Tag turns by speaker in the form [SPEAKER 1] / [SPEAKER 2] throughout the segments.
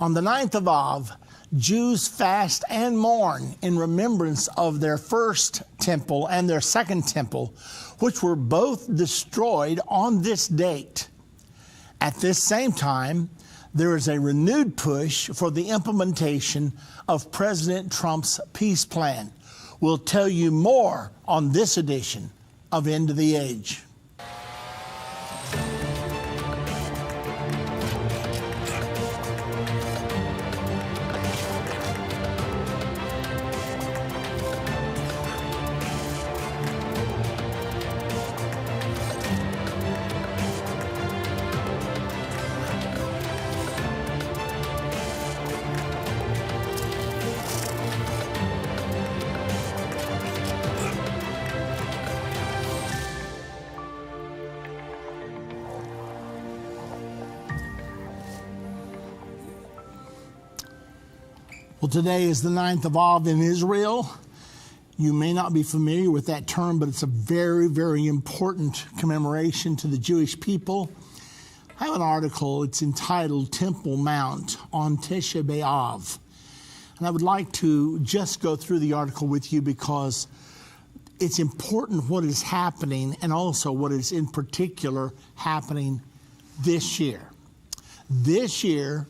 [SPEAKER 1] On the 9th of Av, Jews fast and mourn in remembrance of their first temple and their second temple, which were both destroyed on this date. At this same time, there is a renewed push for the implementation of President Trump's peace plan. We'll tell you more on this edition of End of the Age. Well, today is the 9th of Av in Israel. You may not be familiar with that term, but it's a very, very important commemoration to the Jewish people. I have an article, it's entitled Temple Mount on Tisha B'Av. And I would like to just go through the article with you because it's important what is happening and also what is in particular happening this year. This year,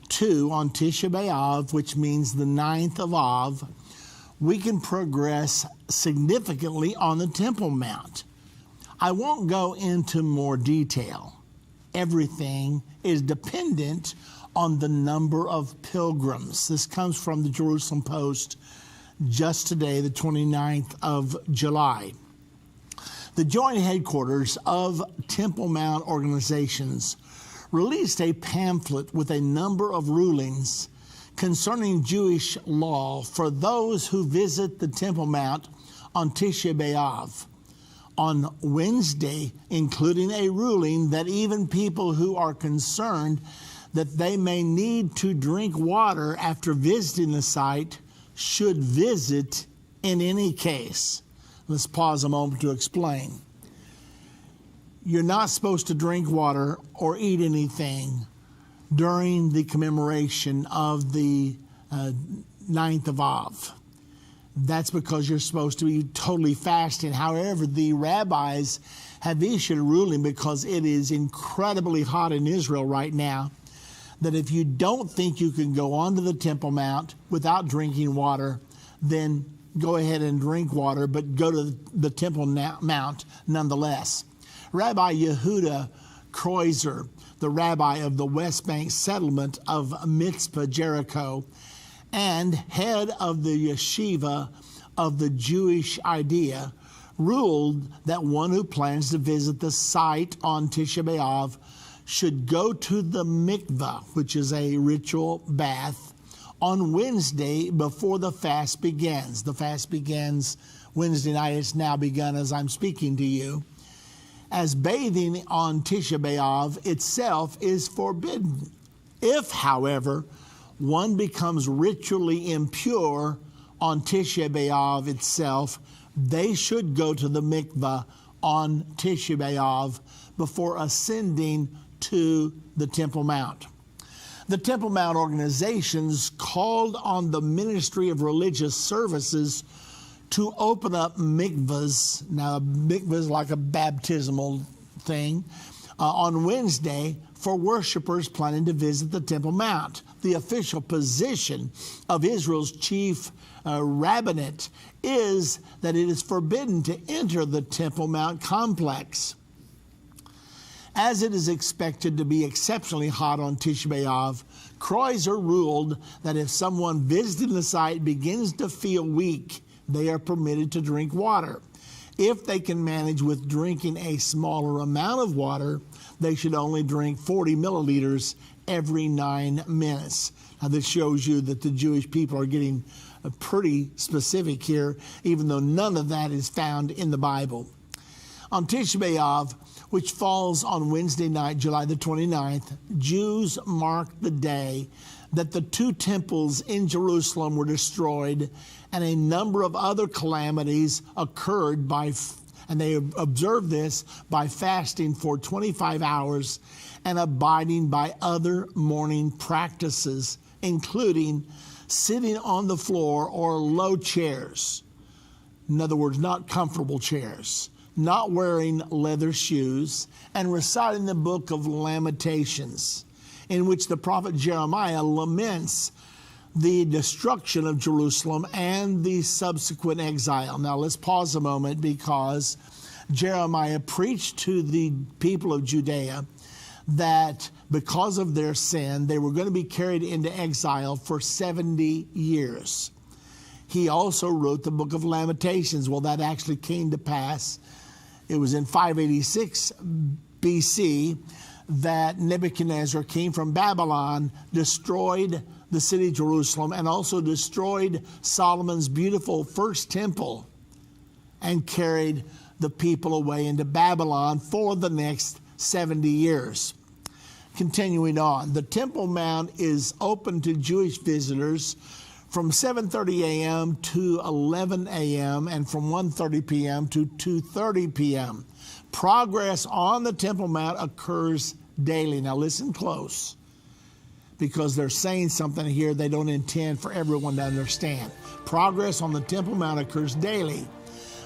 [SPEAKER 1] too, on Tisha B'Av, which means the 9th of Av, we can progress significantly on the Temple Mount. I won't go into more detail. Everything is dependent on the number of pilgrims. This comes from the Jerusalem Post just today, the 29th of July. The joint headquarters of Temple Mount organizations released a pamphlet with a number of rulings concerning Jewish law for those who visit the Temple Mount on Tisha B'Av. On Wednesday, including a ruling that even people who are concerned that they may need to drink water after visiting the site should visit in any case. Let's pause a moment to explain. You're not supposed to drink water or eat anything during the commemoration of the 9th of Av. That's because you're supposed to be totally fasting. However, the rabbis have issued a ruling because it is incredibly hot in Israel right now, that if you don't think you can go onto the Temple Mount without drinking water, then go ahead and drink water, but go to the Temple Mount nonetheless. Rabbi Yehuda Kreuzer, the rabbi of the West Bank settlement of Mitzpah, Jericho, and head of the yeshiva of the Jewish Idea, ruled that one who plans to visit the site on Tisha B'Av should go to the mikveh, which is a ritual bath, on Wednesday before the fast begins. The fast begins Wednesday night. It's now begun as I'm speaking to you. As bathing on Tisha B'Av itself is forbidden. If, however, one becomes ritually impure on Tisha B'Av itself, they should go to the mikveh on Tisha B'Av before ascending to the Temple Mount. The Temple Mount organizations called on the Ministry of Religious Services to open up mikvahs. Now, mikvah is like a baptismal thing, on Wednesday for worshipers planning to visit the Temple Mount. The official position of Israel's chief rabbinate is that it is forbidden to enter the Temple Mount complex. As it is expected to be exceptionally hot on Tisha B'Av, Kreuzer ruled that if someone visiting the site begins to feel weak, they are permitted to drink water. If they can manage with drinking a smaller amount of water, they should only drink 40 milliliters every 9 minutes. Now, this shows you that the Jewish people are getting pretty specific here, even though none of that is found in the Bible. On Tisha B'Av, which falls on Wednesday night, July the 29th, Jews mark the day that the two temples in Jerusalem were destroyed and a number of other calamities occurred by And they observe this by fasting for 25 hours and abiding by other mourning practices, including sitting on the floor or low chairs. In other words, not comfortable chairs, not wearing leather shoes, and reciting the book of Lamentations, in which the prophet Jeremiah laments the destruction of Jerusalem and the subsequent exile. Now let's pause a moment, because Jeremiah preached to the people of Judea that because of their sin, they were going to be carried into exile for 70 years. He also wrote the book of Lamentations. Well, that actually came to pass. It was in 586 BC that Nebuchadnezzar, king from Babylon, destroyed the city of Jerusalem and also destroyed Solomon's beautiful first temple and carried the people away into Babylon for the next 70 years. Continuing on, the Temple Mount is open to Jewish visitors from 7:30 a.m. to 11 a.m. and from 1:30 p.m. to 2:30 p.m. Progress on the Temple Mount occurs daily. Now listen close, because they're saying something here they don't intend for everyone to understand. Progress on the Temple Mount occurs daily,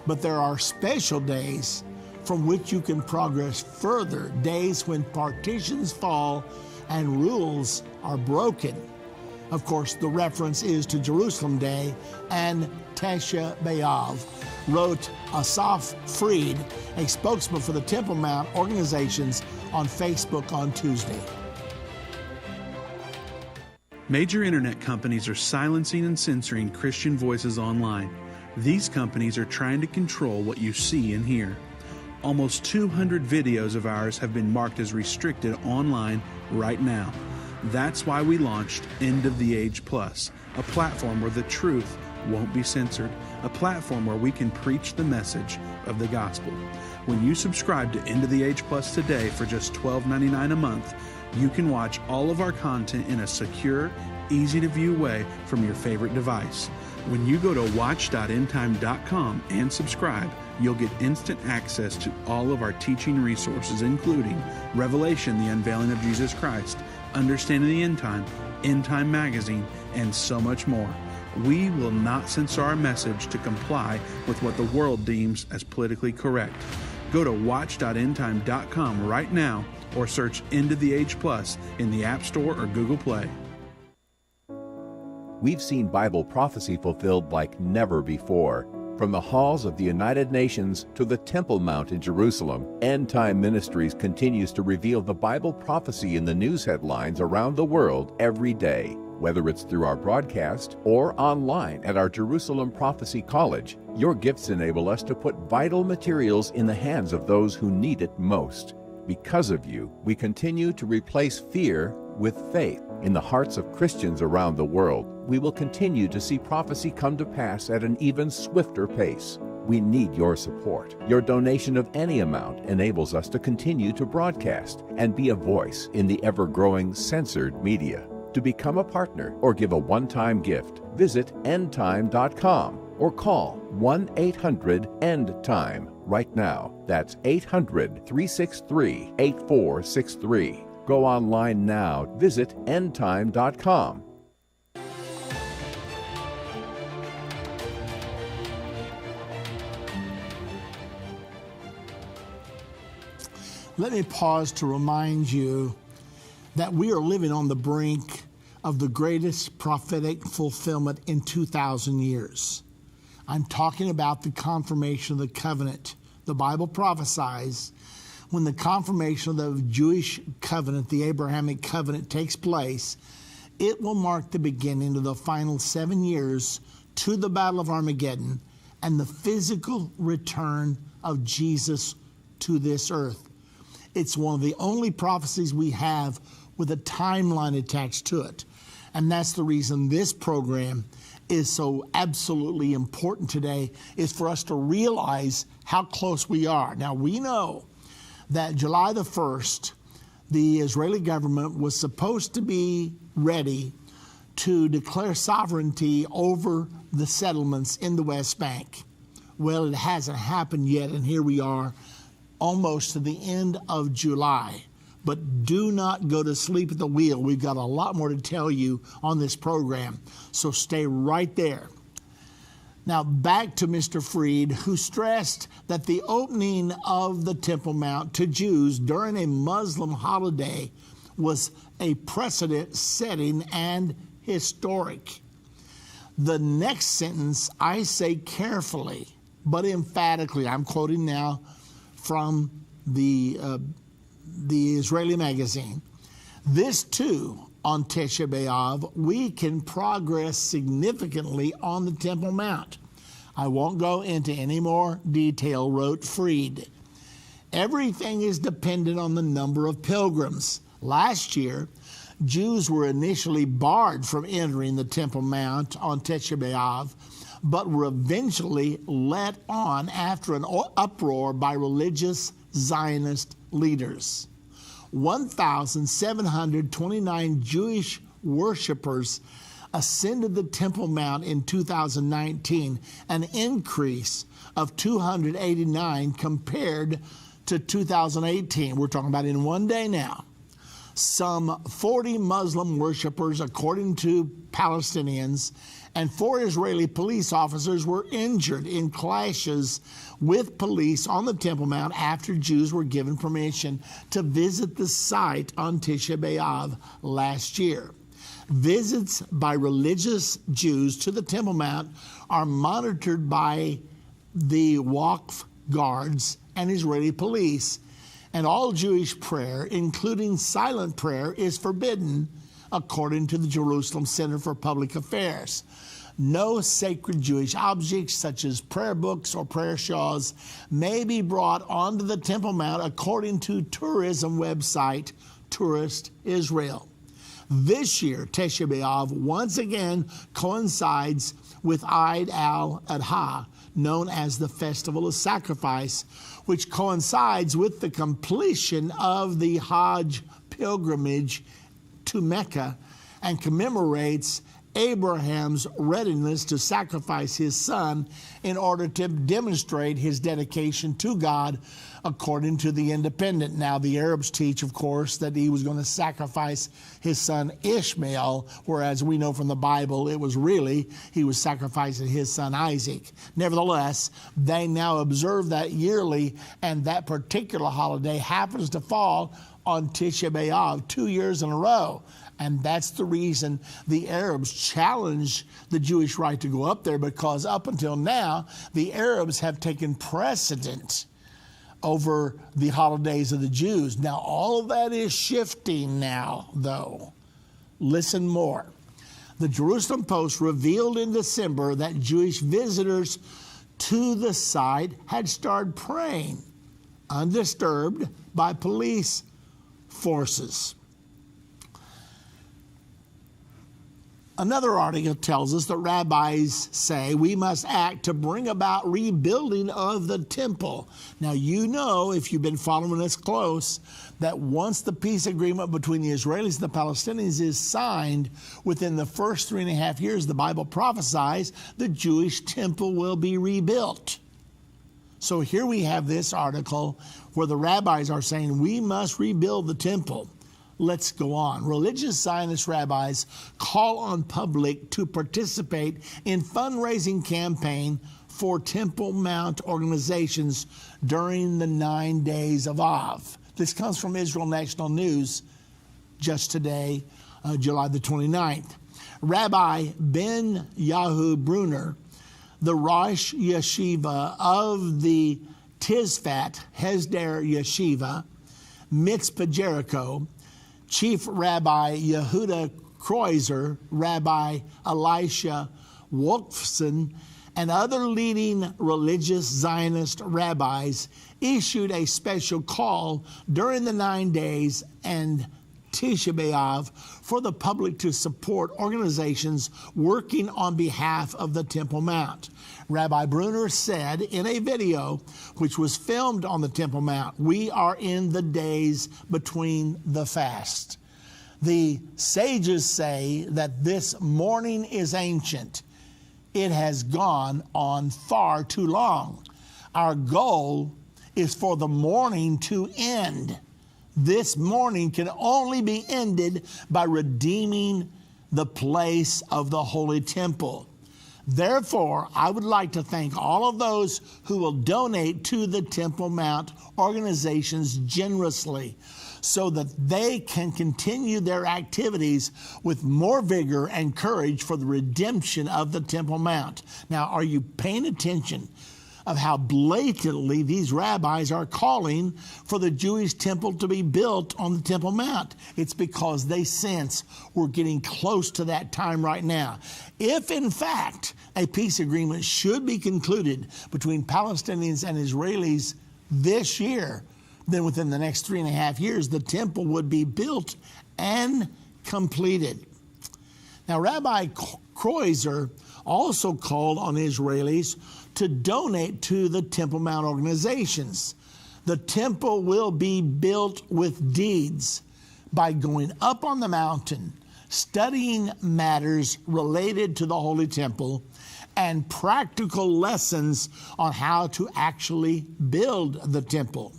[SPEAKER 1] but there are special days from which you can progress further, days when partitions fall and rules are broken. Of course, the reference is to Jerusalem Day, and Tisha B'Av wrote Asaf Fried, a spokesman for the Temple Mount organizations, on Facebook on Tuesday.
[SPEAKER 2] Major internet companies are silencing and censoring Christian voices online. These companies are trying to control what you see and hear. Almost 200 videos of ours have been marked as restricted online right now. That's why we launched End of the Age Plus, a platform where the truth won't be censored, a platform where we can preach the message of the gospel. When you subscribe to End of the Age Plus today for just $12.99 a month, you can watch all of our content in a secure, easy-to-view way from your favorite device. When you go to watch.endtime.com and subscribe, you'll get instant access to all of our teaching resources, including Revelation, the Unveiling of Jesus Christ, Understanding the End Time, End Time Magazine, and so much more. We will not censor our message to comply with what the world deems as politically correct. Go to watch.endtime.com right now or search End of the Age Plus in the App Store or Google Play.
[SPEAKER 3] We've seen Bible prophecy fulfilled like never before. From the halls of the United Nations to the Temple Mount in Jerusalem, End Time Ministries continues to reveal the Bible prophecy in the news headlines around the world every day. Whether it's through our broadcast or online at our Jerusalem Prophecy College, your gifts enable us to put vital materials in the hands of those who need it most. Because of you, we continue to replace fear with faith in the hearts of Christians around the world. We will continue to see prophecy come to pass at an even swifter pace. We need your support. Your donation of any amount enables us to continue to broadcast and be a voice in the ever-growing censored media. To become a partner or give a one-time gift, visit endtime.com or call 1-800-END-TIME right now. That's 800-363-8463. Go online now. Visit endtime.com.
[SPEAKER 1] Let me pause to remind you that we are living on the brink of the greatest prophetic fulfillment in 2,000 years. I'm talking about the confirmation of the covenant. The Bible prophesies when the confirmation of the Jewish covenant, the Abrahamic covenant, takes place, it will mark the beginning of the final 7 years to the Battle of Armageddon and the physical return of Jesus to this earth. It's one of the only prophecies we have with a timeline attached to it. And that's the reason this program is so absolutely important today, is for us to realize how close we are. Now, we know that July the 1st, the Israeli government was supposed to be ready to declare sovereignty over the settlements in the West Bank. Well, it hasn't happened yet, and here we are almost to the end of July. But do not go to sleep at the wheel. We've got a lot more to tell you on this program, so stay right there. Now, back to Mr. Fried, who stressed that the opening of the Temple Mount to Jews during a Muslim holiday was a precedent-setting and historic. The next sentence I say carefully, but emphatically. I'm quoting now from the Israeli magazine. This too, on Tisha B'Av, we can progress significantly on the Temple Mount. I won't go into any more detail, wrote Fried. Everything is dependent on the number of pilgrims. Last year, Jews were initially barred from entering the Temple Mount on Tisha B'Av, but were eventually let on after an uproar by religious Zionist leaders. 1,729 Jewish worshipers ascended the Temple Mount in 2019, an increase of 289 compared to 2018. We're talking about in one day now. Some 40 Muslim worshipers, according to Palestinians, and 4 Israeli police officers were injured in clashes with police on the Temple Mount after Jews were given permission to visit the site on Tisha B'Av last year. Visits by religious Jews to the Temple Mount are monitored by the Waqf guards and Israeli police, and all Jewish prayer, including silent prayer, is forbidden, according to the Jerusalem Center for Public Affairs. No sacred Jewish objects, such as prayer books or prayer shawls, may be brought onto the Temple Mount, according to tourism website Tourist Israel. This year, Tisha B'Av once again coincides with Eid al-Adha, known as the Festival of Sacrifice, which coincides with the completion of the Hajj pilgrimage to Mecca and commemorates Abraham's readiness to sacrifice his son in order to demonstrate his dedication to God, according to the Independent. Now, the Arabs teach, of course, that he was going to sacrifice his son Ishmael, whereas we know from the Bible it was really he was sacrificing his son Isaac. Nevertheless, they now observe that yearly, and that particular holiday happens to fall on Tisha B'Av 2 years in a row. And that's the reason the Arabs challenged the Jewish right to go up there, because up until now, the Arabs have taken precedent over the holidays of the Jews. Now, all of that is shifting now, though. Listen more. The Jerusalem Post revealed in December that Jewish visitors to the site had started praying, undisturbed by police forces. Another article tells us that rabbis say we must act to bring about rebuilding of the temple. Now, you know, if you've been following us close, that once the peace agreement between the Israelis and the Palestinians is signed, within the first 3.5 years, the Bible prophesies the Jewish temple will be rebuilt. So here we have this article where the rabbis are saying we must rebuild the temple. Let's go on. Religious Zionist rabbis call on public to participate in fundraising campaign for Temple Mount organizations during the 9 days of Av. This comes from Israel National News just today, July the 29th. Rabbi Ben Yahu Brunner, the Rosh Yeshiva of the Tizfat Hesder Yeshiva, Mitzpah Jericho, Chief Rabbi Yehuda Kreuzer, Rabbi Elisha Wolfson, and other leading religious Zionist rabbis issued a special call during the 9 days and Tisha B'Av for the public to support organizations working on behalf of the Temple Mount. Rabbi Brunner said in a video which was filmed on the Temple Mount, "We are in the days between the fast. The sages say that this mourning is ancient. It has gone on far too long. Our goal is for the mourning to end. This mourning can only be ended by redeeming the place of the Holy Temple. Therefore, I would like to thank all of those who will donate to the Temple Mount organizations generously so that they can continue their activities with more vigor and courage for the redemption of the Temple Mount. Now, are you paying attention of how blatantly these rabbis are calling for the Jewish temple to be built on the Temple Mount? It's because they sense we're getting close to that time right now. If, in fact, a peace agreement should be concluded between Palestinians and Israelis this year, then within the next 3.5 years, the temple would be built and completed. Now, Rabbi Kreuzer also called on Israelis to donate to the Temple Mount organizations. The temple will be built with deeds by going up on the mountain, studying matters related to the Holy Temple, and practical lessons on how to actually build the temple.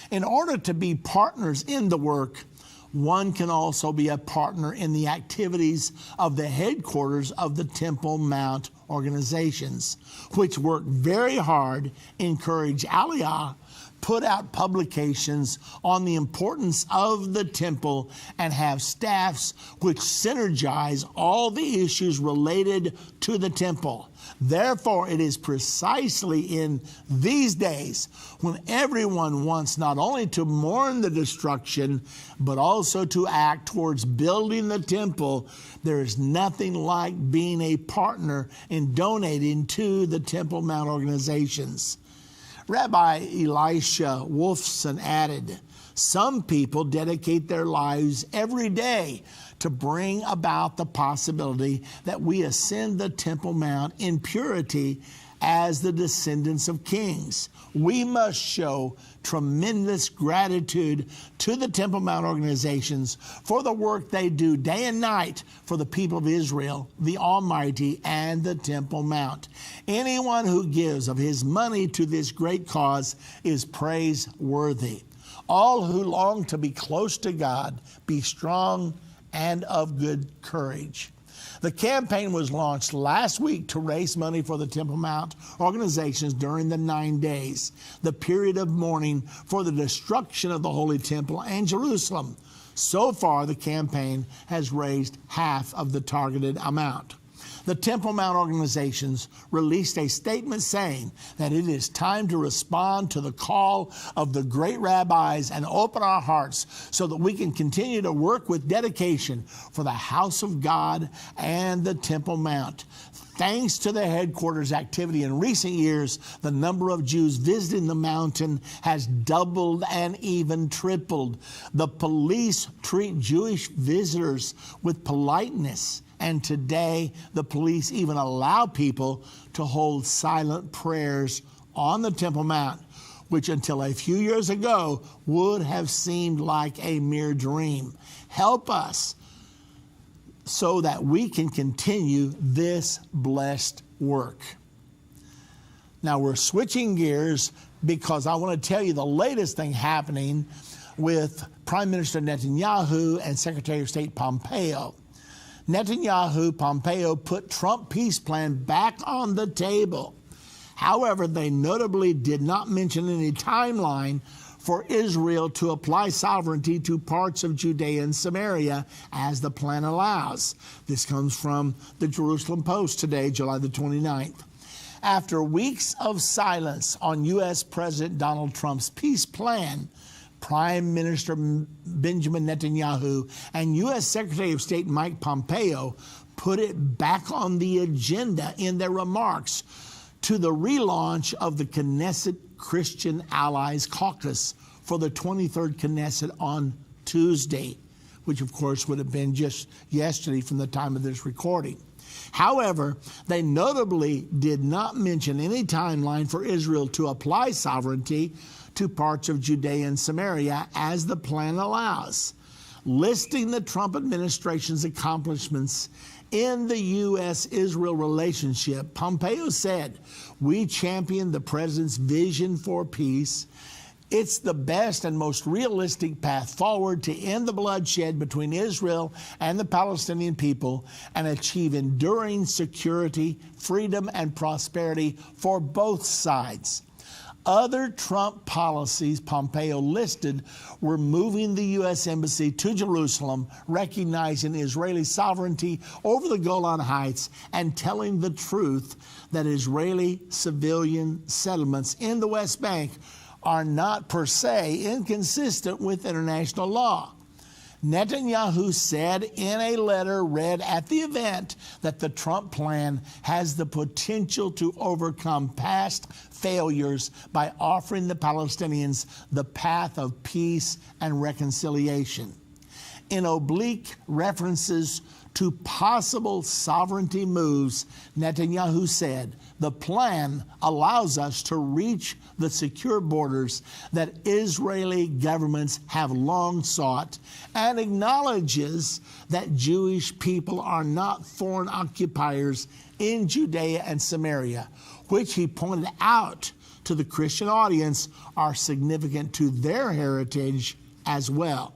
[SPEAKER 1] In order to be partners in the work, one can also be a partner in the activities of the headquarters of the Temple Mount organizations, which work very hard, encourage Aliyah, put out publications on the importance of the temple, and have staffs which synergize all the issues related to the temple. Therefore, it is precisely in these days when everyone wants not only to mourn the destruction, but also to act towards building the temple. There is nothing like being a partner in donating to the Temple Mount organizations. Rabbi Elisha Wolfson added, "Some people dedicate their lives every day to bring about the possibility that we ascend the Temple Mount in purity as the descendants of kings. We must show tremendous gratitude to the Temple Mount organizations for the work they do day and night for the people of Israel, the Almighty, and the Temple Mount. Anyone who gives of his money to this great cause is praiseworthy. All who long to be close to God, be strong and of good courage." The campaign was launched last week to raise money for the Temple Mount organizations during the 9 days, the period of mourning for the destruction of the Holy Temple and Jerusalem. So far, the campaign has raised half of the targeted amount. The Temple Mount organizations released a statement saying that it is time to respond to the call of the great rabbis and open our hearts so that we can continue to work with dedication for the house of God and the Temple Mount. Thanks to the headquarters activity in recent years, the number of Jews visiting the mountain has doubled and even tripled. The police treat Jewish visitors with politeness, and today the police even allow people to hold silent prayers on the Temple Mount, which until a few years ago would have seemed like a mere dream. Help us so that we can continue this blessed work. Now we're switching gears because I want to tell you the latest thing happening with Prime Minister Netanyahu and Secretary of State Pompeo. Pompeo put Trump peace plan back on the table. However, they notably did not mention any timeline for Israel to apply sovereignty to parts of Judea and Samaria as the plan allows. This comes from the Jerusalem Post today, July the 29th. After weeks of silence on U.S. President Donald Trump's peace plan, Prime Minister Benjamin Netanyahu and U.S. Secretary of State Mike Pompeo put it back on the agenda in their remarks to the relaunch of the Knesset Christian Allies Caucus for the 23rd Knesset on Tuesday, which of course would have been just yesterday from the time of this recording. However, they notably did not mention any timeline for Israel to apply sovereignty to parts of Judea and Samaria as the plan allows. Listing the Trump administration's accomplishments In the U.S.-Israel relationship, Pompeo said, "We champion the president's vision for peace. It's the best and most realistic path forward to end the bloodshed between Israel and the Palestinian people and achieve enduring security, freedom, and prosperity for both sides." Other Trump policies Pompeo listed were moving the U.S. Embassy to Jerusalem, recognizing Israeli sovereignty over the Golan Heights, and telling the truth that Israeli civilian settlements in the West Bank are not per se inconsistent with international law. Netanyahu said in a letter read at the event that the Trump plan has the potential to overcome past failures by offering the Palestinians the path of peace and reconciliation. In oblique references to possible sovereignty moves, Netanyahu said, "The plan allows us to reach the secure borders that Israeli governments have long sought and acknowledges that Jewish people are not foreign occupiers in Judea and Samaria, which," he pointed out to the Christian audience, "are significant to their heritage as well."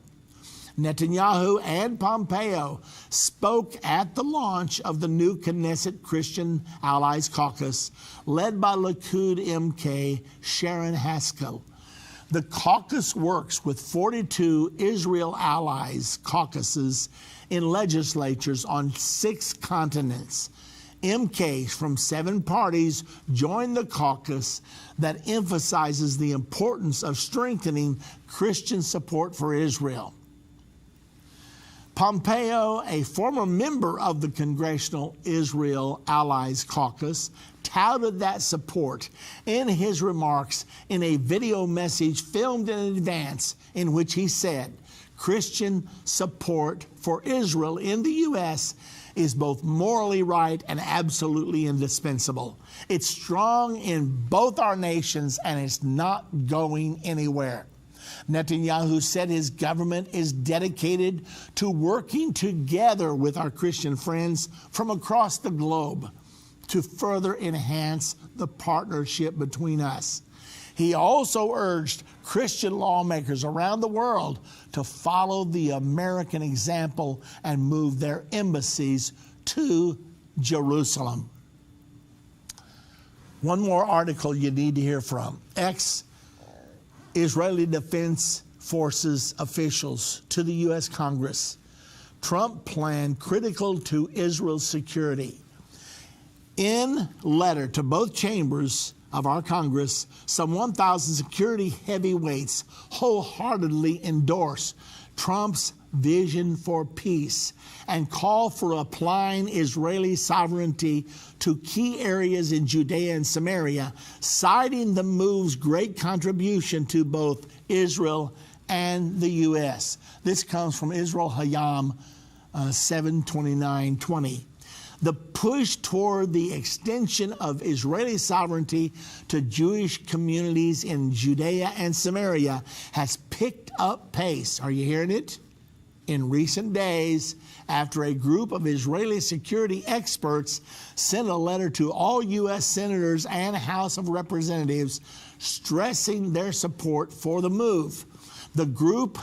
[SPEAKER 1] Netanyahu and Pompeo spoke at the launch of the new Knesset Christian Allies Caucus, led by Likud MK Sharon Haskell. The caucus works with 42 Israel Allies caucuses in legislatures on 6 continents. MKs from 7 parties joined the caucus that emphasizes the importance of strengthening Christian support for Israel. Pompeo, a former member of the Congressional Israel Allies Caucus, touted that support in his remarks in a video message filmed in advance, in which he said, "Christian support for Israel in the U.S. is both morally right and absolutely indispensable. It's strong in both our nations and it's not going anywhere." Netanyahu said his government is dedicated to working together with our Christian friends from across the globe to further enhance the partnership between us. He also urged Christian lawmakers around the world to follow the American example and move their embassies to Jerusalem. One more article you need to hear from. Israeli Defense Forces officials to the U.S. Congress. Trump plan critical to Israel's security. In letter to both chambers of our Congress, some 1,000 security heavyweights wholeheartedly endorse Trump's vision for peace and call for applying Israeli sovereignty to key areas in Judea and Samaria, citing the move's great contribution to both Israel and the U.S. This comes from Israel Hayam 7/29/20. The push toward the extension of Israeli sovereignty to Jewish communities in Judea and Samaria has picked up pace. Are you hearing it? In recent days, after a group of Israeli security experts sent a letter to all U.S. senators and House of Representatives stressing their support for the move. The group,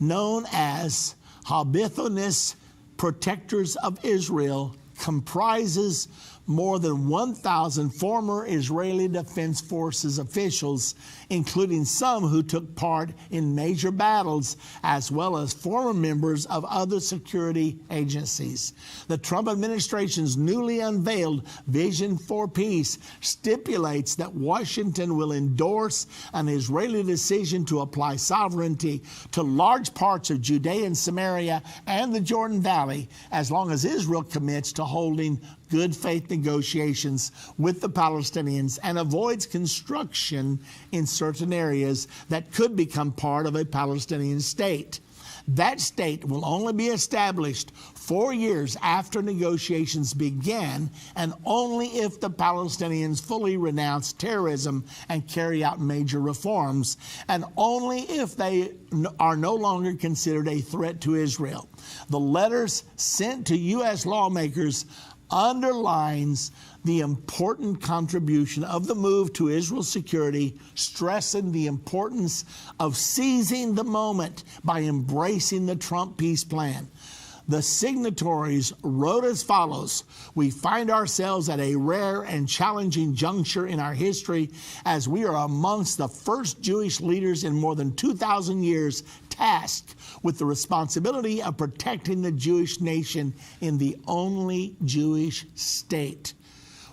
[SPEAKER 1] known as Habithonis Protectors of Israel, comprises more than 1,000 former Israeli Defense Forces officials, including some who took part in major battles, as well as former members of other security agencies. The Trump administration's newly unveiled Vision for Peace stipulates that Washington will endorse an Israeli decision to apply sovereignty to large parts of Judea and Samaria and the Jordan Valley, as long as Israel commits to holding good faith negotiations with the Palestinians and avoids construction in certain areas that could become part of a Palestinian state. That state will only be established 4 years after negotiations began, and only if the Palestinians fully renounce terrorism and carry out major reforms, and only if they are no longer considered a threat to Israel. The letters sent to U.S. lawmakers underlines the important contribution of the move to Israel's security, stressing the importance of seizing the moment by embracing the Trump peace plan. The signatories wrote as follows: "We find ourselves at a rare and challenging juncture in our history, as we are amongst the first Jewish leaders in more than 2,000 years tasked with the responsibility of protecting the Jewish nation in the only Jewish state.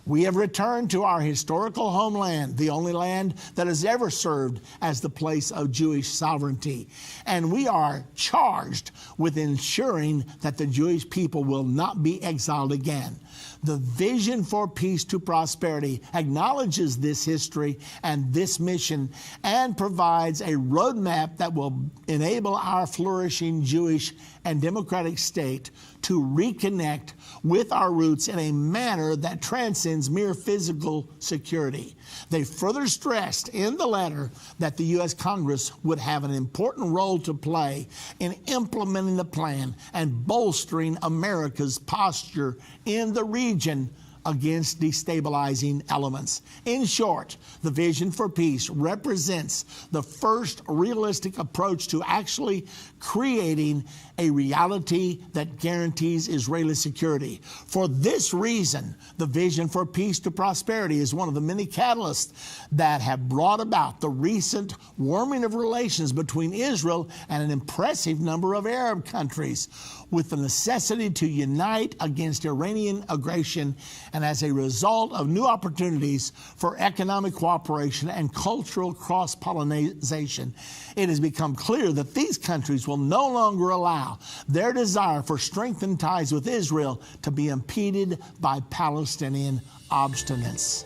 [SPEAKER 1] We have returned to our historical homeland, the only land that has ever served as the place of Jewish sovereignty. And we are charged with ensuring that the Jewish people will not be exiled again. The vision for peace to prosperity acknowledges this history and this mission and provides a roadmap that will enable our flourishing Jewish and democratic state to reconnect with our roots in a manner that transcends mere physical security." They further stressed in the letter that the U.S. Congress would have an important role to play in implementing the plan and bolstering America's posture in the region against destabilizing elements. In short, the vision for peace represents the first realistic approach to actually creating a reality that guarantees Israeli security. For this reason, the vision for peace to prosperity is one of the many catalysts that have brought about the recent warming of relations between Israel and an impressive number of Arab countries, with the necessity to unite against Iranian aggression, and as a result of new opportunities for economic cooperation and cultural cross-pollination. It has become clear that these countries will no longer allow their desire for strengthened ties with Israel to be impeded by Palestinian obstinance.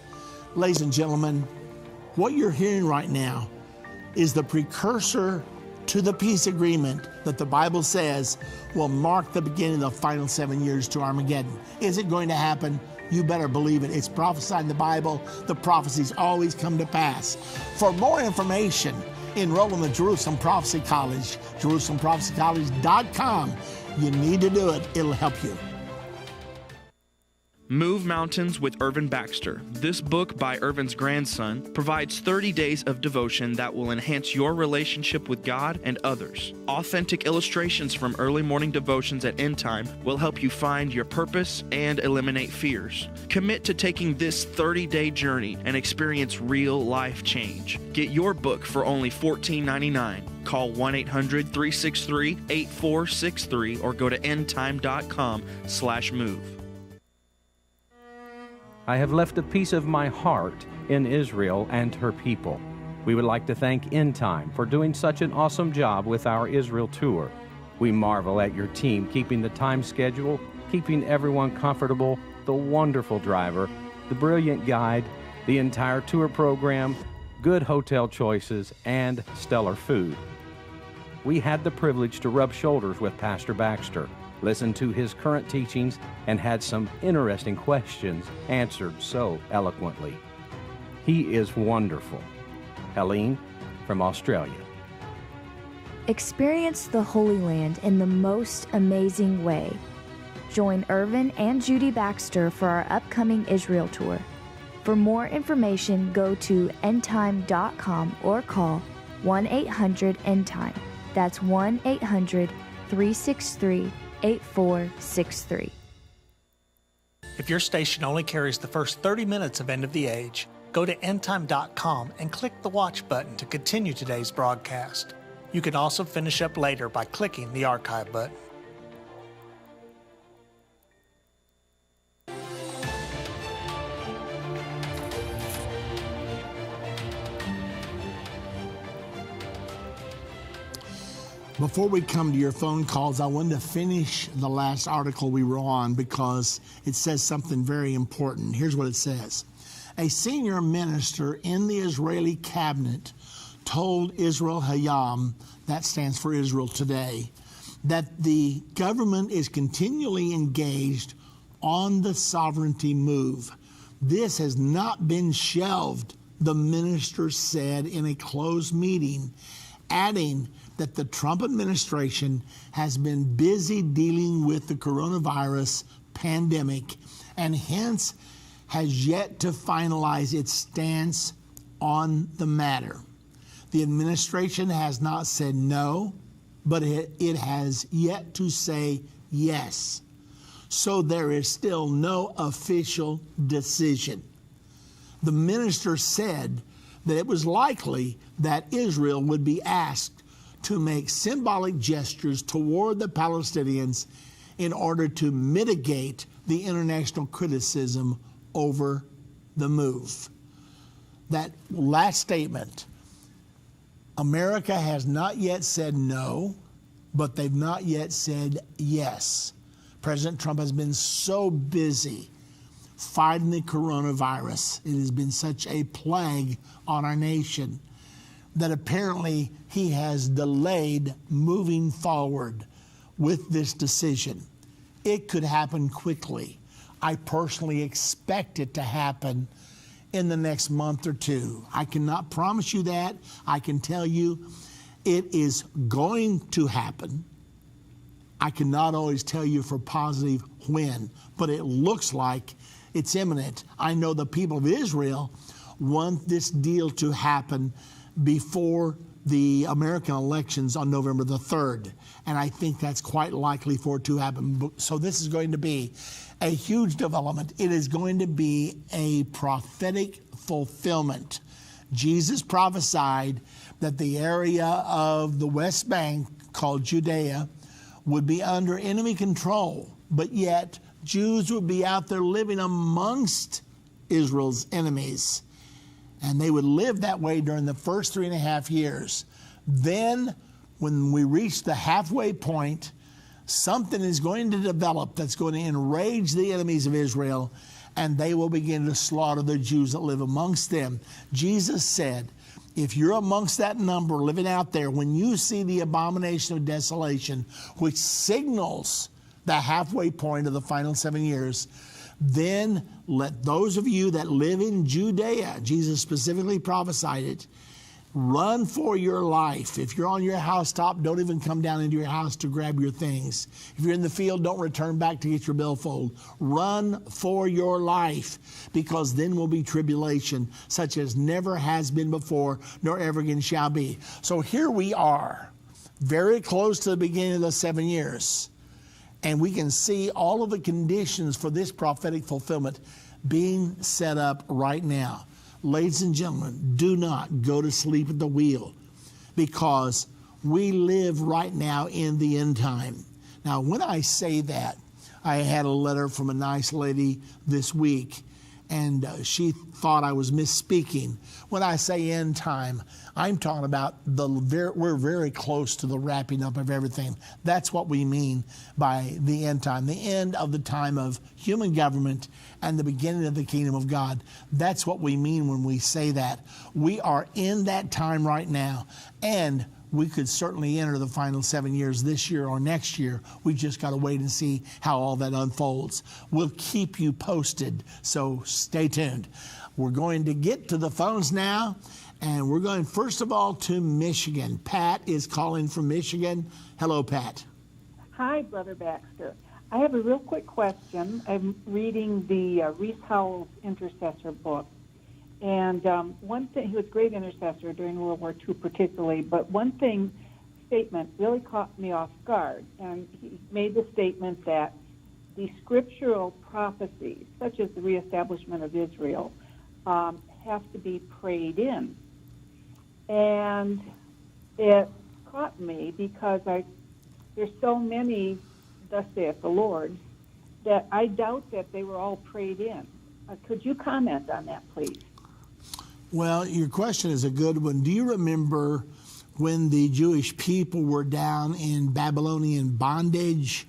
[SPEAKER 1] Ladies and gentlemen, what you're hearing right now is the precursor to the peace agreement that the Bible says will mark the beginning of the final 7 years to Armageddon. Is it going to happen? You better believe it. It's prophesied in the Bible. The prophecies always come to pass. For more information, enroll in the Jerusalem Prophecy College, JerusalemProphecyCollege.com. You need to do it. It'll help you.
[SPEAKER 4] Move Mountains with Irvin Baxter. This book by Irvin's grandson provides 30 days of devotion that will enhance your relationship with God and others. Authentic illustrations from early morning devotions at Endtime will help you find your purpose and eliminate fears. Commit to taking this 30-day journey and experience real life change. Get your book for only $14.99. Call 1-800-363-8463 or go to endtime.com/move.
[SPEAKER 5] I have left a piece of my heart in Israel and her people. We would like to thank Endtime for doing such an awesome job with our Israel tour. We marvel at your team keeping the time schedule, keeping everyone comfortable, the wonderful driver, the brilliant guide, the entire tour program, good hotel choices, and stellar food. We had the privilege to rub shoulders with Pastor Baxter, listen to his current teachings, and had some interesting questions answered so eloquently. He is wonderful. Helene from Australia.
[SPEAKER 6] Experience the Holy Land in the most amazing way. Join Irvin and Judy Baxter for our upcoming Israel tour. For more information, go to endtime.com or call 1-800-ENDTIME. That's 1-800-363-8463.
[SPEAKER 7] If your station only carries the first 30 minutes of End of the Age, go to endtime.com and click the watch button to continue today's broadcast. You can also finish up later by clicking the archive button.
[SPEAKER 1] Before we come to your phone calls, I wanted to finish the last article we were on because it says something very important. Here's what it says. A senior minister in the Israeli cabinet told Israel Hayom, that stands for Israel Today, that the government is continually engaged on the sovereignty move. This has not been shelved, the minister said in a closed meeting, adding that the Trump administration has been busy dealing with the coronavirus pandemic and hence has yet to finalize its stance on the matter. The administration has not said no, but it has yet to say yes. So there is still no official decision. The minister said that it was likely that Israel would be asked to make symbolic gestures toward the Palestinians in order to mitigate the international criticism over the move. That last statement, America has not yet said no, but they've not yet said yes. President Trump has been so busy fighting the coronavirus. It has been such a plague on our nation that apparently he has delayed moving forward with this decision. It could happen quickly. I personally expect it to happen in the next month or two. I cannot promise you that. I can tell you it is going to happen. I cannot always tell you for positive when, but it looks like it's imminent. I know the people of Israel want this deal to happen before the American elections on November the 3rd, and I think that's quite likely for it to happen. So this is going to be a huge development. It is going to be a prophetic fulfillment. Jesus prophesied that the area of the West Bank called Judea would be under enemy control, but yet Jews would be out there living amongst Israel's enemies. And they would live that way during the first 3.5 years. Then, when we reach the halfway point, something is going to develop that's going to enrage the enemies of Israel, and they will begin to slaughter the Jews that live amongst them. Jesus said, if you're amongst that number living out there, when you see the abomination of desolation, which signals the halfway point of the final 7 years, then let those of you that live in Judea, Jesus specifically prophesied it, run for your life. If you're on your housetop, don't even come down into your house to grab your things. If you're in the field, don't return back to get your billfold. Run for your life, because then will be tribulation, such as never has been before, nor ever again shall be. So here we are, very close to the beginning of the 7 years. And we can see all of the conditions for this prophetic fulfillment being set up right now. Ladies and gentlemen, do not go to sleep at the wheel, because we live right now in the end time. Now, when I say that, I had a letter from a nice lady this week, and she thought I was misspeaking. When I say end time, I'm talking about we're very close to the wrapping up of everything. That's what we mean by the end time, the end of the time of human government and the beginning of the kingdom of God. That's what we mean when we say that. We are in that time right now, and we could certainly enter the final 7 years this year or next year. We just got to wait and see how all that unfolds. We'll keep you posted, so stay tuned. We're going to get to the phones now, and we're going first of all to Michigan. Pat is calling from Michigan. Hello, Pat.
[SPEAKER 8] Hi, Brother Baxter. I have a real quick question. I'm reading the Reese Howells Intercessor book. And one thing, he was a great intercessor during World War II particularly, but one statement really caught me off guard. And he made the statement that the scriptural prophecies, such as the reestablishment of Israel, have to be prayed in. And it caught me because there's so many, thus saith the Lord, that I doubt that they were all prayed in. Could you comment on that, please?
[SPEAKER 1] Well, your question is a good one. Do you remember when the Jewish people were down in Babylonian bondage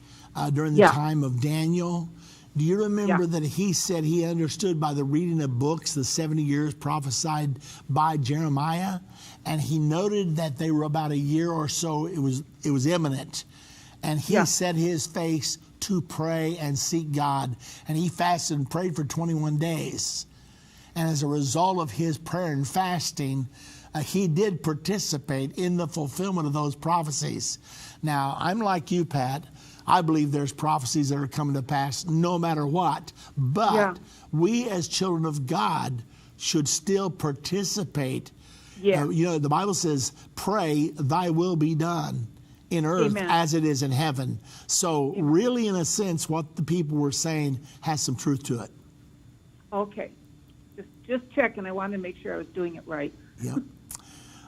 [SPEAKER 1] during the time of Daniel? Do you remember that he said he understood by the reading of books the 70 years prophesied by Jeremiah? And he noted that they were about a year or so, it was imminent. and he set his face to pray and seek God. And he fasted and prayed for 21 days. And as a result of his prayer and fasting, he did participate in the fulfillment of those prophecies. Now, I'm like you, Pat. I believe there's prophecies that are coming to pass no matter what. But we as children of God should still participate. The Bible says, pray, thy will be done in earth as it is in heaven. So really, in a sense, what the people were saying has some truth to it.
[SPEAKER 8] Okay. Just checking. I wanted to make sure I was doing it right.
[SPEAKER 1] Yeah.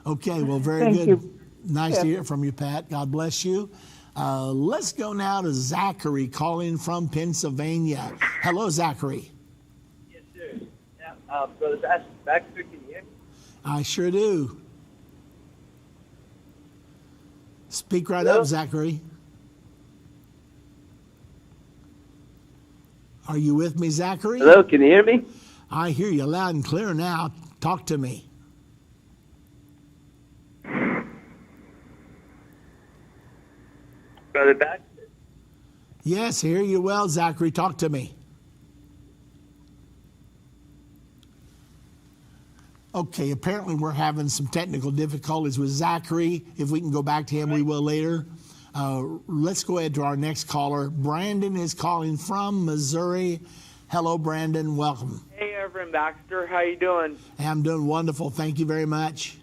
[SPEAKER 1] Okay, well, very good. You. Nice to hear from you, Pat. God bless you. Let's go now to Zachary calling from Pennsylvania. Hello, Zachary.
[SPEAKER 9] Yes, sir. Yeah, Brother Baxter, can you hear me?
[SPEAKER 1] I sure do. Speak right up, Zachary. Are you with me, Zachary?
[SPEAKER 9] Hello, can you hear me?
[SPEAKER 1] I hear you loud and clear now. Talk to me.
[SPEAKER 9] Brother Baxter?
[SPEAKER 1] Yes, I hear you well, Zachary. Talk to me. Okay, apparently we're having some technical difficulties with Zachary. If we can go back to him, we will later. Let's go ahead to our next caller. Brandon is calling from Missouri. Hello, Brandon. Welcome.
[SPEAKER 10] Hey, Irvin Baxter. How you doing?
[SPEAKER 1] I'm doing wonderful. Thank you very much.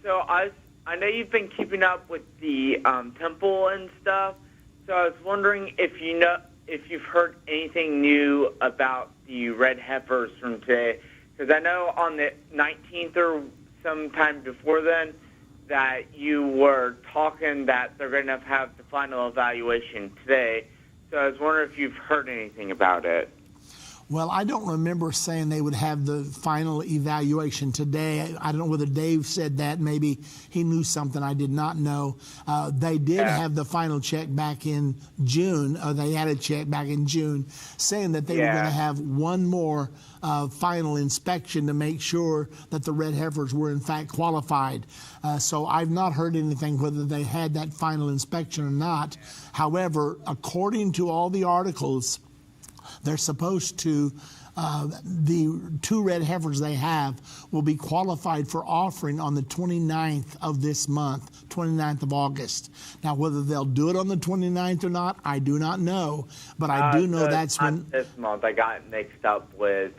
[SPEAKER 10] So I know you've been keeping up with the temple and stuff. So I was wondering if you've heard anything new about the red heifers from today. Because I know on the 19th or sometime before then that you were talking that they're going to have the final evaluation today. So I was wondering if you've heard anything about it.
[SPEAKER 1] Well, I don't remember saying they would have the final evaluation today. I don't know whether Dave said that. Maybe he knew something I did not know. They did have the final check back in June. They had a check back in June saying that they were going to have one more final inspection to make sure that the red heifers were in fact qualified. So I've not heard anything whether they had that final inspection or not. However, according to all the articles, they're supposed to, the two red heifers they have will be qualified for offering on the 29th of this month, 29th of August. Now, whether they'll do it on the 29th or not, I do not know. But I do know that's when...
[SPEAKER 10] This month. I got mixed up with